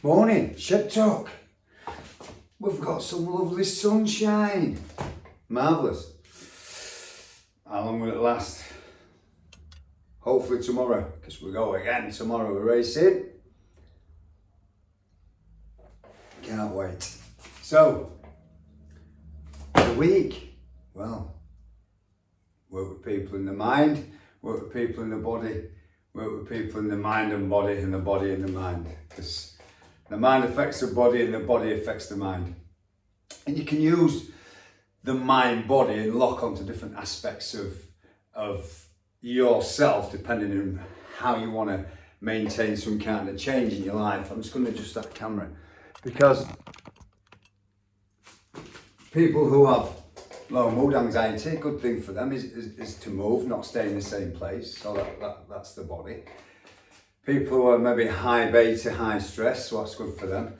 Morning, Shed Talk. We've got some lovely sunshine. Marvellous. How long will it last? Hopefully tomorrow, because we go again tomorrow, we're racing. Can't wait. So, the week, well, work with people in the mind, work with people in the body, work with people in the mind and the body and the mind. Because the mind affects the body and the body affects the mind. And you can use the mind body and lock onto different aspects of yourself depending on how you want to maintain some kind of change in your life. I'm just going to adjust that camera because people who have low mood anxiety, a good thing for them is to move, not stay in the same place. So that's the body. People who are maybe high beta, high stress, so that's good for them.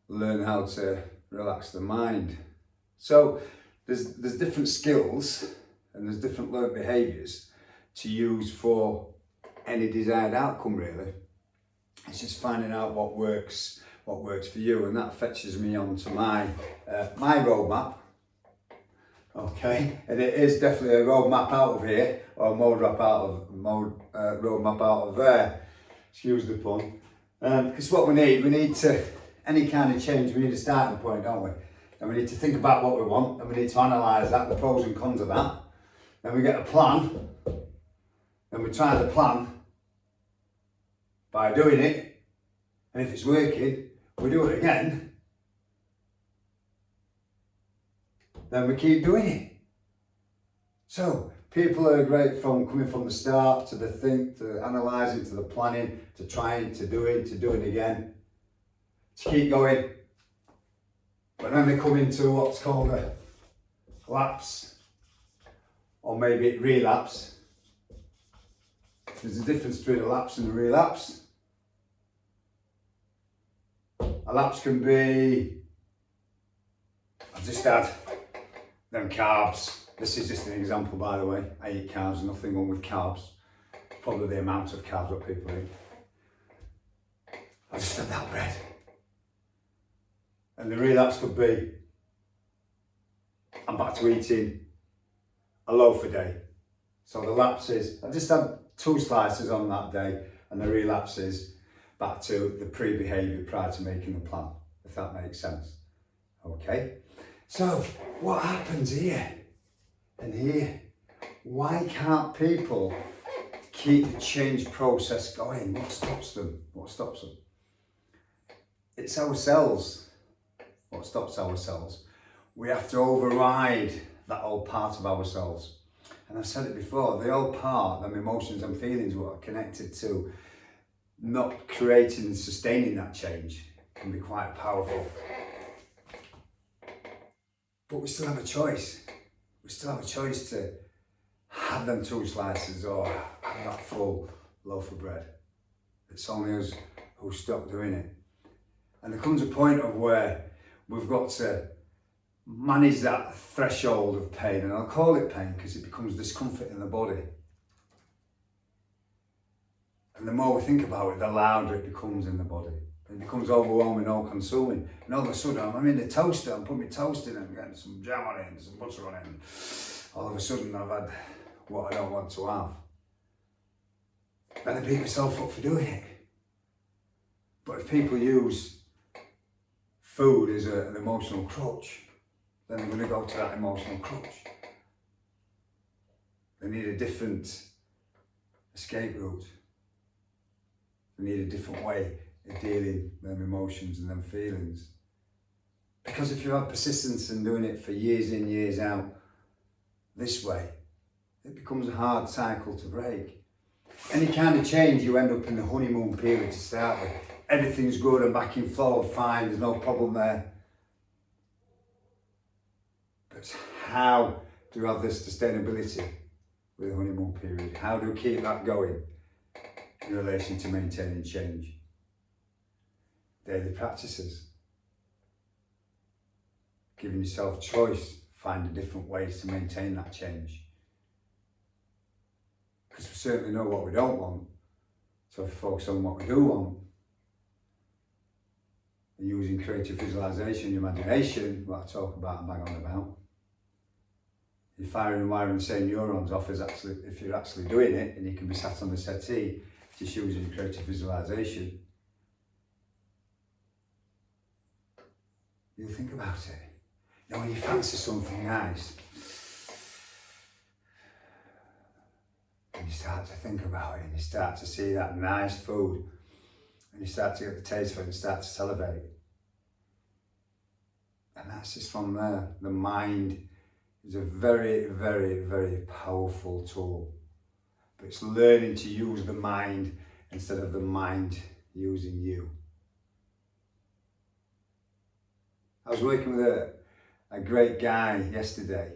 Learn how to relax the mind. So there's different skills and there's different learned behaviours to use for any desired outcome really. It's just finding out what works for you, and that fetches me onto my roadmap. Okay, and it is definitely a roadmap out of here, or a roadmap out of there. Excuse the pun. Because what we need to, any kind of change, we need a starting point, don't we? And we need to think about what we want, and we need to analyse that, the pros and cons of that. Then we get a plan, then we try the plan by doing it, and if it's working, we do it again. Then we keep doing it. So, people are great from coming from the start to the think, to analysing, to the planning, to trying, to doing again, to keep going. But then they come into what's called a lapse, or maybe relapse. There's a difference between a lapse and a relapse. A lapse can be, I've just had them carbs. This is just an example, by the way. I eat carbs, nothing wrong with carbs. Probably the amount of carbs that people eat. I just had that bread. And the relapse could be, I'm back to eating a loaf a day. So the lapse is, I just had 2 slices on that day, and the relapse is back to the pre-behaviour prior to making the plan, if that makes sense. Okay? So, what happens here and here? Why can't people keep the change process going? What stops them? What stops them? It's ourselves. What stops ourselves? We have to override that old part of ourselves. And I've said it before, the old part, them emotions and feelings what are connected to not creating and sustaining that change can be quite powerful. But we still have a choice. We still have a choice to have them 2 slices or have that full loaf of bread. It's only us who stop doing it. And there comes a point of where we've got to manage that threshold of pain, and I'll call it pain because it becomes discomfort in the body. And the more we think about it, the louder it becomes in the body. It becomes overwhelming, all-consuming. And all of a sudden, I'm in the toaster, I'm putting my toast in and getting some jam on it and some butter on it. And all of a sudden, I've had what I don't want to have. And I beat myself up for doing it. But if people use food as an emotional crutch, then they're going to go to that emotional crutch. They need a different escape route. They need a different way of dealing with them emotions and them feelings. Because if you have persistence in doing it for years in, years out, this way, it becomes a hard cycle to break. Any kind of change, you end up in the honeymoon period to start with. Everything's good and back in flow, fine, there's no problem there. But how do you have this sustainability with the honeymoon period? How do we keep that going in relation to maintaining change? Daily practices. Giving yourself choice, finding different ways to maintain that change. Because we certainly know what we don't want, so focus on what we do want. And using creative visualization, your imagination, what I talk about and bang on about, you're firing and wiring the same neurons off as actually, if you're actually doing it, and you can be sat on the settee, just using creative visualization. You think about it. Now when you fancy something nice, and you start to think about it, and you start to see that nice food, and you start to get the taste for it and start to salivate. And that's just from there. The mind is a very, very, very powerful tool. But it's learning to use the mind instead of the mind using you. I was working with a great guy yesterday,